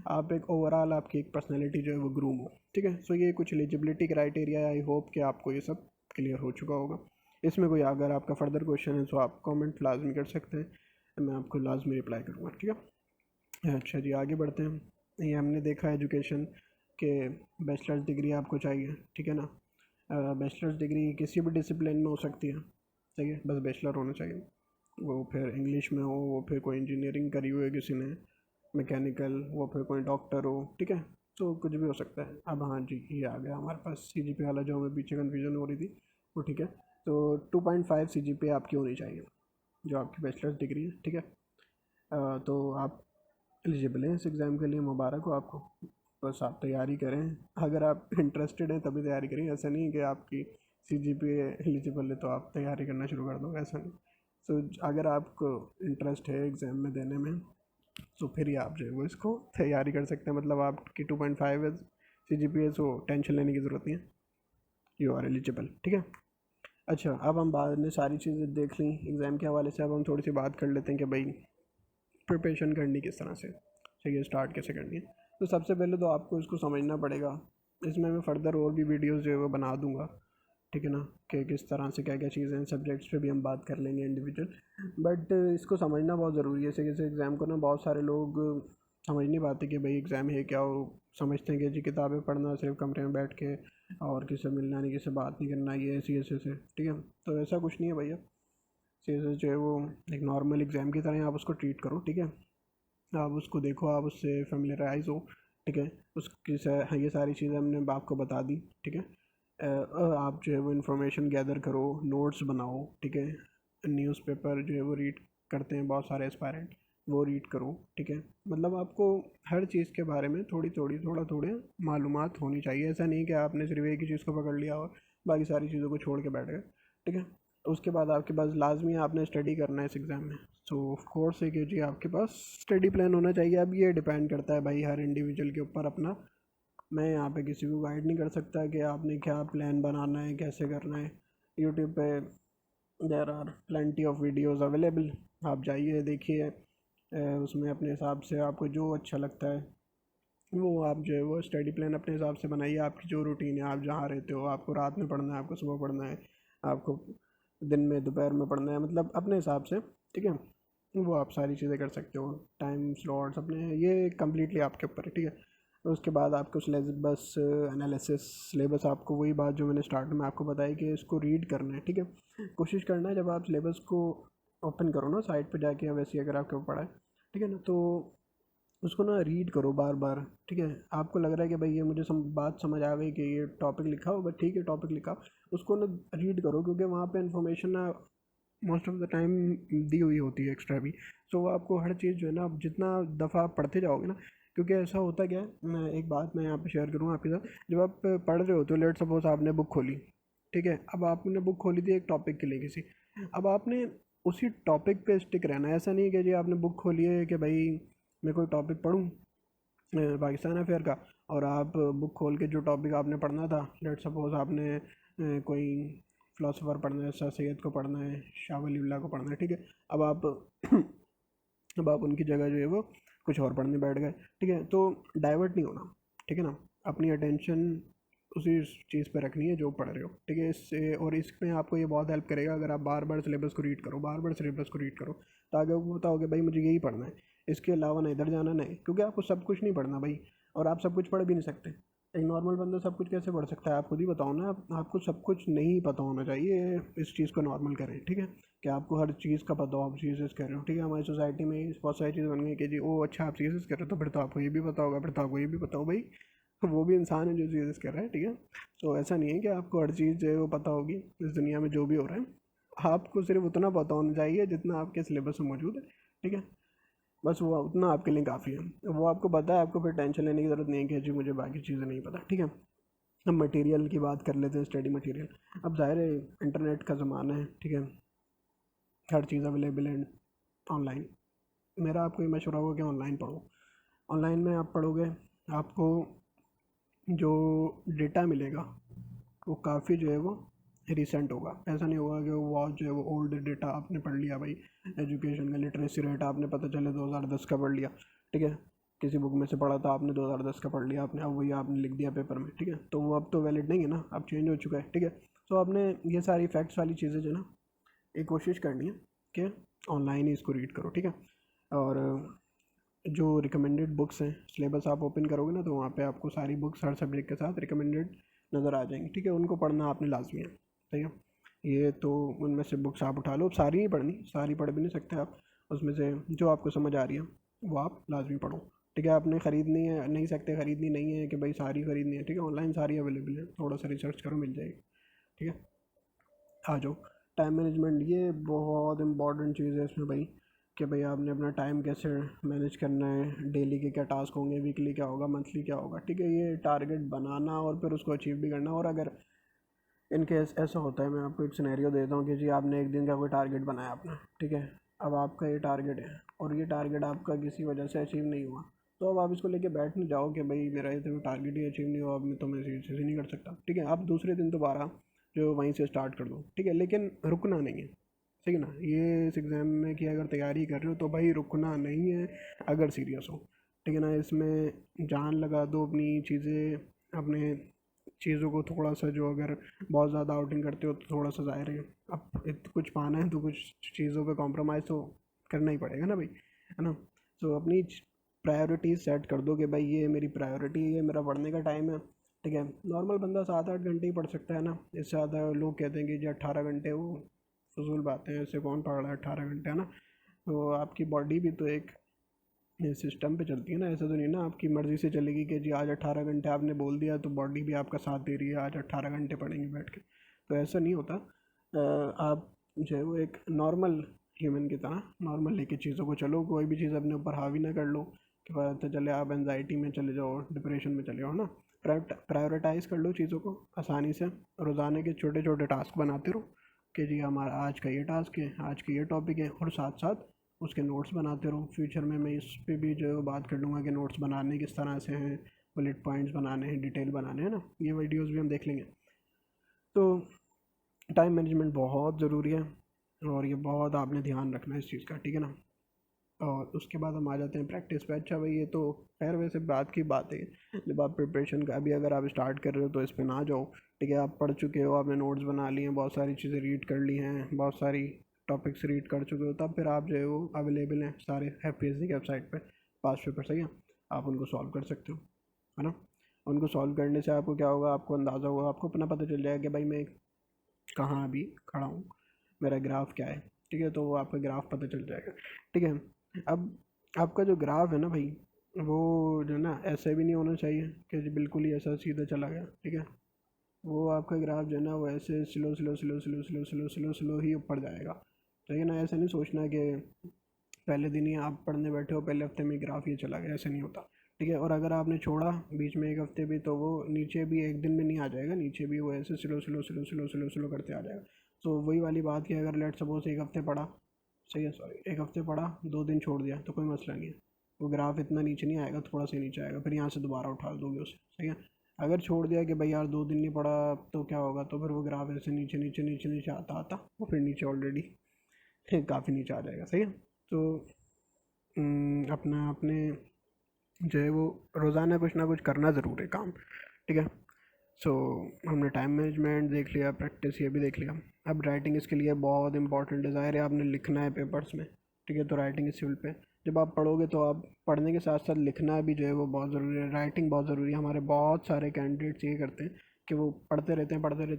आप एक ओवरऑल आपकी एक पर्सनैलिटी जो है वो ग्रूम हो, ठीक है। सो ये कुछ एलिजिबिलिटी क्राइटेरिया है। आई होप कि आपको ये सब क्लियर हो चुका होगा। इसमें कोई अगर आपका फर्दर क्वेश्चन है तो आप कमेंट लाजमी कर सकते हैं, मैं आपको लाजमी रिप्लाई करूँगा, ठीक है। अच्छा जी, आगे बढ़ते हैं। ये हमने देखा एजुकेशन के बैचलर्स डिग्री आपको चाहिए, ठीक है ना। बैचलर्स डिग्री किसी भी डिसिप्लिन में हो सकती है, सही है, बस बैचलर होना चाहिए। वो फिर इंग्लिश में हो, वो फिर कोई इंजीनियरिंग करी हुई है किसी ने, मैकेनिकल, वो फिर कोई डॉक्टर हो, ठीक है। तो कुछ भी हो सकता है। अब हाँ जी, ये आ गया हमारे पास सी जी पी वाला जो हमें पीछे कन्फ्यूजन हो रही थी वो, ठीक है। तो 2.5 सी जी पी आपकी होनी चाहिए जो आपकी बैचलर्स डिग्री है, ठीक है। तो आप एलिजिबल हैं इस एग्ज़ाम के लिए, मुबारक हो आपको। बस आप तैयारी करें, अगर आप इंटरेस्टेड हैं तभी तैयारी करें। ऐसा नहीं है कि आपकी सी जी पी एलिजिबल है तो आप तैयारी करना शुरू कर दो, ऐसा नहीं। सो अगर आपको इंटरेस्ट है एग्ज़ाम में देने में, तो फिर ही आप जो है वो इसको तैयारी कर सकते हैं। मतलब आपकी 2.5 है CGPA, तो टेंशन लेने की ज़रूरत नहीं है, यू आर एलिजिबल, ठीक है। अच्छा, अब हम बाद में सारी चीज़ें देख ली एग्ज़ाम के हवाले से, अब हम थोड़ी सी बात कर लेते हैं कि भाई प्रिपरेशन करनी किस तरह से चाहिए, स्टार्ट कैसे करनी है। तो सबसे पहले तो आपको इसको समझना पड़ेगा। इसमें मैं फ़र्दर और भी वीडियोज़ जो है वो बना दूँगा, ठीक है ना, कि किस तरह से क्या क्या चीज़ें हैं, सब्जेक्ट्स पे भी हम बात कर लेंगे इंडिविजुअल। बट इसको समझना बहुत ज़रूरी है। जैसे एग्ज़ाम को ना बहुत सारे लोग समझ नहीं पाते कि भाई एग्ज़ाम है क्या, वो समझते हैं कि जी किताबें पढ़ना सिर्फ कमरे में बैठ के और किसी से मिलना नहीं, किसी से बात नहीं करना, ये ऐसी ऐसे से, ठीक है। तो ऐसा कुछ नहीं है भैया। CSS जो है वो एक नॉर्मल एग्ज़ाम की तरह है, आप उसको ट्रीट करो, ठीक है। आप उसको देखो, आप उससे फेमिलराइज हो, ठीक है। उसकी ये सारी चीज़ें हमने आपको बता दी, ठीक है। आप जो है वो इन्फॉर्मेशन गैदर करो, नोट्स बनाओ, ठीक है। न्यूज़पेपर जो है वो रीड करते हैं बहुत सारे एस्पायरेंट, वो रीड करो, ठीक है। मतलब आपको हर चीज़ के बारे में थोड़ी थोड़ी थोड़ा थोड़े मालूमात होनी चाहिए। ऐसा नहीं कि आपने सिर्फ एक ही चीज़ को पकड़ लिया और बाकी सारी चीज़ों को छोड़ के बैठ गए, ठीक है। उसके बाद आपके पास लाजमी आपने स्टडी करना है इस एग्ज़ाम में। सो ऑफ कोर्स है कि जी आपके पास स्टडी प्लान होना चाहिए। अब ये डिपेंड करता है भाई हर इंडिविजुअल के ऊपर अपना। मैं यहाँ पे किसी को गाइड नहीं कर सकता कि आपने क्या प्लान बनाना है, कैसे करना है। यूट्यूब पे there are plenty of videos available, आप जाइए देखिए, उसमें अपने हिसाब से आपको जो अच्छा लगता है वो आप जो है वो स्टडी प्लान अपने हिसाब से बनाइए। आपकी जो रूटीन है, आप जहाँ रहते हो, आपको रात में पढ़ना है, आपको सुबह पढ़ना है, आपको दिन में दोपहर में पढ़ना है, मतलब अपने हिसाब से, ठीक है। वो आप सारी चीज़ें कर सकते हो, टाइम स्लॉट्स अपने, ये कम्प्लीटली आपके ऊपर है, ठीक है। उसके बाद आपको सिलेबस एनालिसिस, सिलेबस आपको वही बात जो मैंने स्टार्ट में आपको बताई कि इसको रीड करना है, ठीक है। कोशिश करना है जब आप सिलेबस को ओपन करो ना साइट पे जाके, वैसे अगर आपके ऊपर पढ़ा है, ठीक है ना, तो उसको ना रीड करो बार बार, ठीक है। आपको लग रहा है कि भाई ये मुझे बात समझ आ गई कि ये टॉपिक लिखा हो, बट ठीक है टॉपिक लिखा, उसको ना रीड करो, क्योंकि वहाँ पे इन्फॉर्मेशन ना मोस्ट ऑफ द टाइम दी हुई होती है एक्स्ट्रा भी। सो आपको हर चीज़ जो है ना, आप जितना दफ़ा आप पढ़ते जाओगे ना, क्योंकि ऐसा होता क्या है, मैं एक बात मैं यहाँ पे शेयर करूँ आपके साथ। जब आप पढ़ रहे होते हो, लेट सपोज आपने बुक खोली, ठीक है। अब आपने बुक खोली थी एक टॉपिक के लिए किसी, अब आपने उसी टॉपिक पे स्टिक रहना है। ऐसा नहीं है कि जी आपने बुक खोली है कि भाई मैं कोई टॉपिक पढूँ पाकिस्तान अफेयर का, और आप बुक खोल के जो टॉपिक आपने पढ़ना था, लेट सपोज आपने कोई फ़िलासफ़र पढ़ना है, सर सैयद को पढ़ना है, शाह वलीउल्लाह को पढ़ना है, ठीक है। अब आप अब आप उनकी जगह जो है वो कुछ और पढ़ने बैठ गए, ठीक है। तो डाइवर्ट नहीं होना, ठीक है ना। अपनी अटेंशन उसी चीज़ पे रखनी है जो पढ़ रहे हो, ठीक है। इससे और इसमें आपको ये बहुत हेल्प करेगा अगर आप बार बार सिलेबस को रीड करो, बार बार सिलेबस को रीड करो, ताकि आपको पता हो कि भाई मुझे यही पढ़ना है, इसके अलावा ना इधर जाना नहीं, क्योंकि आपको सब कुछ नहीं पढ़ना भाई, और आप सब कुछ पढ़ भी नहीं सकते। एक नॉर्मल बंदा सब कुछ कैसे पढ़ सकता है, आप खुद ही बताओ ना। आपको सब कुछ नहीं पता होना चाहिए, इस चीज़ को नॉर्मल करें, ठीक है। कि आपको हर चीज़ का पता हो, आप CSS कर रहे हो, ठीक है। हमारी सोसाइटी में बहुत सारी चीज़ बन गई कि जी ओ अच्छा आप CSS कर रहे हो तो फिर तो आपको ये भी पता होगा, फिर तो आपको ये भी पता हो भाई। वो भी इंसान है जो CSS कर रहा है, ठीक है। तो ऐसा नहीं है कि आपको हर चीज़ जो है वो पता होगी इस दुनिया में जो भी हो रहा है। आपको सिर्फ उतना पता होना चाहिए जितना आपके सिलेबस में मौजूद है, ठीक है। बस वो उतना आपके लिए काफ़ी है, वो आपको पता है, आपको फिर टेंशन लेने की ज़रूरत नहीं है कि जी मुझे बाकी चीज़ें नहीं पता, ठीक है। अब मटेरियल की बात कर लेते हैं, स्टडी मटेरियल। अब ज़ाहिर है इंटरनेट का ज़माना है, ठीक है। हर चीज़ अवेलेबल है ऑनलाइन। मेरा आपको ये मशवरा होगा कि ऑनलाइन पढ़ो। ऑनलाइन में आप पढ़ोगे, आपको जो डेटा मिलेगा वो काफ़ी जो है वो रिसेंट होगा। ऐसा नहीं होगा कि वो जो है वो ओल्ड डेटा आपने पढ़ लिया भाई। एजुकेशन का लिटरेसी रेट आपने पता चले 2010 का पढ़ लिया, ठीक है। किसी बुक में से पढ़ा था आपने, 2010 का पढ़ लिया आपने, अब वही आपने लिख दिया पेपर में, ठीक है। तो वो अब तो वैलिड नहीं है ना, अब चेंज हो चुका है, ठीक है। तो आपने ये सारी फैक्ट्स वाली चीज़ें जो है ना, एक कोशिश करनी है कि ऑनलाइन ही इसको रीड करो, ठीक है। और जो रिकमेंडेड बुक्स हैं, सिलेबस आप ओपन करोगे ना तो वहाँ पे आपको सारी बुक्स हर सब्जेक्ट के साथ रिकमेंडेड नज़र आ जाएंगी, ठीक है। उनको पढ़ना आपने लाजमी है, ठीक है। ये तो उनमें से बुक्स आप उठा लो, अब सारी नहीं पढ़नी, सारी पढ़ भी नहीं सकते आप, उसमें से जो आपको समझ आ रही है वो आप लाजमी पढ़ो, ठीक है। आपने ख़रीदनी है नहीं सकते, ख़रीदनी नहीं है कि भाई सारी ख़रीदनी है, ठीक है। ऑनलाइन सारी अवेलेबल है, थोड़ा सा रिसर्च करो मिल जाएगी, ठीक है। आ जाओ, टाइम मैनेजमेंट ये बहुत इंपॉर्टेंट चीज़ है इसमें भाई, कि भाई आपने अपना टाइम कैसे मैनेज करना है, डेली के क्या टास्क होंगे, वीकली क्या होगा, मंथली क्या होगा, ठीक है। ये टारगेट बनाना और फिर उसको अचीव भी करना। और अगर इन केस ऐसा होता है, मैं आपको एक सिनेरियो देता हूँ कि जी आपने एक दिन का कोई टारगेट बनाया अपना, ठीक है। अब आपका ये टारगेट है, और ये टारगेट आपका किसी वजह से अचीव नहीं हुआ, तो अब आप इसको लेके बैठ नहीं जाओ कि भाई मेरा ये तो टारगेट ही अचीव नहीं हुआ, अब मैं तो मैं इसी से नहीं कर सकता। ठीक है, आप दूसरे दिन दोबारा जो वहीं से स्टार्ट कर दो। ठीक है, लेकिन रुकना नहीं है। ठीक है ना, ये इस एग्ज़ाम में की अगर तैयारी कर रहे हो तो भाई रुकना नहीं है अगर सीरियस हो। ठीक है ना, इसमें जान लगा दो अपनी चीज़ें, अपने चीज़ों को थोड़ा सा, जो अगर बहुत ज़्यादा आउटिंग करते हो तो थोड़ा सा ज़ाहिर है अब कुछ पाना है तो कुछ चीज़ों पे कॉम्प्रोमाइज़ तो करना ही पड़ेगा ना भाई, है ना। तो अपनी प्रायोरिटीज़ सेट कर दो कि भाई ये मेरी प्रायोरिटी है, ये मेरा पढ़ने का टाइम है। ठीक है, नॉर्मल बंदा 7-8 घंटे ही पढ़ सकता है ना, इससे ज़्यादा लोग कहते हैं कि जी 18 घंटे, वो फजूल बातें हैं, ऐसे कौन पढ़ रहा है 18 घंटे, है ना। तो आपकी बॉडी भी तो एक सिस्टम पे चलती है ना, ऐसा तो नहीं ना आपकी मर्ज़ी से चलेगी कि जी आज 18 घंटे आपने बोल दिया तो बॉडी भी आपका साथ दे रही है, आज 18 घंटे पढ़ेंगे बैठ के। तो ऐसा नहीं होता। आप जो है वो एक नॉर्मल ह्यूमन की तरह नॉर्मल लेके चीज़ों को चलो, कोई भी चीज़ अपने ऊपर हावी ना कर लो कि पता चले आप एनजाइटी में चले जाओ, डिप्रेशन में चले जाओ ना। प्रायोरिटाइज़ कर लो चीज़ों को आसानी से, रोज़ाना के छोटे छोटे टास्क बनाते रहो कि जी हमारा आज का ये टास्क है, आज के ये टॉपिक है, और साथ साथ उसके नोट्स बनाते रहो। फ्यूचर में मैं इस पे भी जो बात कर लूँगा कि नोट्स बनाने किस तरह से हैं, बुलेट पॉइंट्स बनाने हैं, डिटेल बनाने हैं ना, ये वीडियोस भी हम देख लेंगे। तो टाइम मैनेजमेंट बहुत ज़रूरी है और ये बहुत आपने ध्यान रखना है इस चीज़ का। ठीक है ना, और उसके बाद हम आ जाते हैं प्रैक्टिस पे। अच्छा भाई, ये तो खैर वैसे बात की बात है, जब आप प्रिपरेशन का अभी अगर आप स्टार्ट कर रहे हो तो इस पर ना जाओ। ठीक है, आप पढ़ चुके हो, आपने नोट्स बना लिए हैं, बहुत सारी चीज़ें रीड कर ली हैं, बहुत सारी टॉपिक्स रीड कर चुके हो, तब फिर आप जो है वो अवेलेबल हैं सारे FPSC की वेबसाइट पर, पास पेपर सही है, आप उनको सॉल्व कर सकते हो, है ना। उनको सॉल्व करने से आपको क्या होगा, आपको अंदाज़ा होगा, आपको अपना पता चल जाएगा कि भाई मैं कहाँ अभी खड़ा हूँ, मेरा ग्राफ क्या है। ठीक है, तो वो आपका ग्राफ पता चल जाएगा। ठीक है, अब आपका जो ग्राफ है ना भाई, वो जो है ना ऐसे भी नहीं होना चाहिए कि जी बिल्कुल ही ऐसा सीधा चला गया। ठीक है, वो आपका ग्राफ जो है ना वो ऐसे slow slow slow slow slow slow slow slow ही ऊपर जाएगा। ठीक है ना, ऐसा नहीं सोचना कि पहले दिन ही आप पढ़ने बैठे हो, पहले हफ्ते में ग्राफ ये चला गया, ऐसा नहीं होता। ठीक है, और अगर आपने छोड़ा बीच में एक हफ्ते भी, तो वो नीचे भी एक दिन में नहीं आ जाएगा, नीचे भी वो ऐसे slow slow slow slow slow slow करते आ जाएगा। तो वही वाली बात कि अगर लेट सपोज एक हफ्ते पढ़ा, सही है, सॉरी, एक हफ्ते पढ़ा, 2 दिन छोड़ दिया तो कोई मसला नहीं है, वो ग्राफ इतना नीचे नहीं आएगा, थोड़ा सा नीचे आएगा, फिर यहाँ से दोबारा उठा दोगे उसे। सही है, अगर छोड़ दिया कि भाई यार 2 दिन नहीं पढ़ा तो क्या होगा, तो फिर वो ग्राफ ऐसे नीचे नीचे नीचे नीचे आता आता वो फिर नीचे ऑलरेडी काफ़ी नीचे आ जाएगा। सही है, तो अपना अपने जो है वो रोज़ाना कुछ ना कुछ करना ज़रूर है काम। ठीक है, सो हमने टाइम मैनेजमेंट देख लिया, प्रैक्टिस ये भी देख लिया। अब राइटिंग इसके लिए बहुत इंपॉर्टेंट है, ज़ाहिर है आपने लिखना है पेपर्स में। ठीक है, तो राइटिंग स्किल पे जब आप पढ़ोगे तो आप पढ़ने के साथ साथ लिखना भी जो है वो बहुत ज़रूरी है, राइटिंग बहुत ज़रूरी है। हमारे बहुत सारे कैंडिडेट्स ये करते हैं कि वो पढ़ते रहते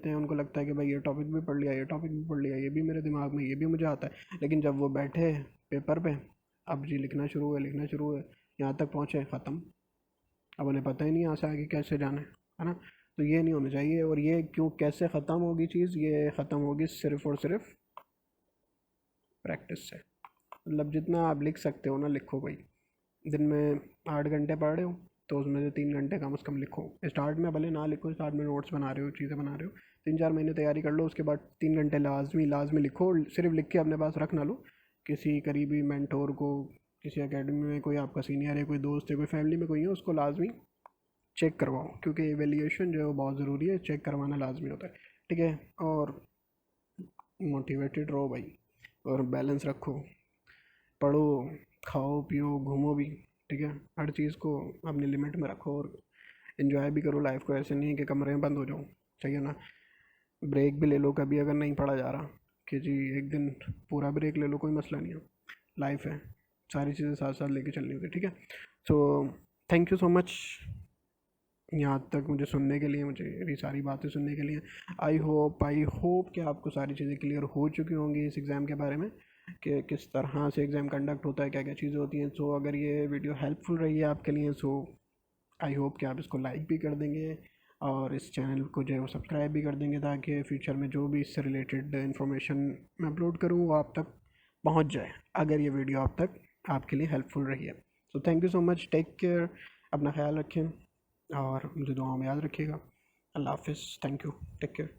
हैं, उनको लगता है कि भाई ये टॉपिक भी पढ़ लिया, ये टॉपिक भी पढ़ लिया, ये भी मेरे दिमाग में, ये भी मुझे आता है, लेकिन जब वो बैठे पेपर पे, अब जी लिखना शुरू हुआ, लिखना शुरू हुआ, यहाँ तक पहुँचे ख़त्म, अब उन्हें पता ही नहीं यहाँ से आगे कैसे जाना है ना। तो ये नहीं होना चाहिए, और ये क्यों कैसे ख़त्म होगी चीज़, ये ख़त्म होगी सिर्फ़ और सिर्फ प्रैक्टिस से। मतलब जितना आप लिख सकते हो ना लिखो भाई, दिन में 8 घंटे पढ़ रहे हो तो उसमें से 3 घंटे कम से कम लिखो। स्टार्ट में भले ना लिखो, स्टार्ट में नोट्स बना रहे हो, चीज़ें बना रहे हो, 3-4 महीने तैयारी कर लो, उसके बाद 3 घंटे लाजमी लाजमी लिखो। सिर्फ लिख के अपने पास रख ना लो, किसी करीबी मेंटोर को, किसी एकेडमी में कोई आपका सीनियर है, कोई दोस्त है, कोई फैमिली में कोई है, उसको लाजमी चेक करवाओ, क्योंकि एवेल्यूएशन जो है वो बहुत ज़रूरी है, चेक करवाना लाजमी होता है। ठीक है, और मोटिवेटेड रहो भाई, और बैलेंस रखो, पढ़ो, खाओ पियो, घूमो भी। ठीक है, हर चीज़ को अपनी लिमिट में रखो, और इन्जॉय भी करो लाइफ को, ऐसे नहीं कि कमरे में बंद हो जाओ। सही है ना, ब्रेक भी ले लो कभी अगर नहीं पढ़ा जा रहा, कि जी एक दिन पूरा ब्रेक ले लो, कोई मसला नहीं है, लाइफ है, सारी चीज़ें साथ साथ लेके चलनी होती है। ठीक है, so thank you so much यहाँ तक मुझे सुनने के लिए, मुझे ये सारी बातें सुनने के लिए। आई होप कि आपको सारी चीज़ें क्लियर हो चुकी होंगी इस एग्ज़ाम के बारे में, कि किस तरह से एग्ज़ाम कंडक्ट होता है, क्या क्या चीज़ें होती हैं। सो अगर ये वीडियो हेल्पफुल रही है आपके लिए, सो आई होप कि आप इसको लाइक भी कर देंगे, और इस चैनल को जो है वो सब्सक्राइब भी कर देंगे, ताकि फ्यूचर में जो भी इससे रिलेटेड इन्फॉर्मेशन मैं अपलोड करूँ वो आप तक पहुँच जाए, अगर ये वीडियो आप तक आपके लिए हेल्पफुल रही है। So thank you so much, take care, अपना ख्याल रखें और मुझे दुआओं में याद रखिएगा। अल्लाह हाफिज़, थैंक यू, टेक केयर।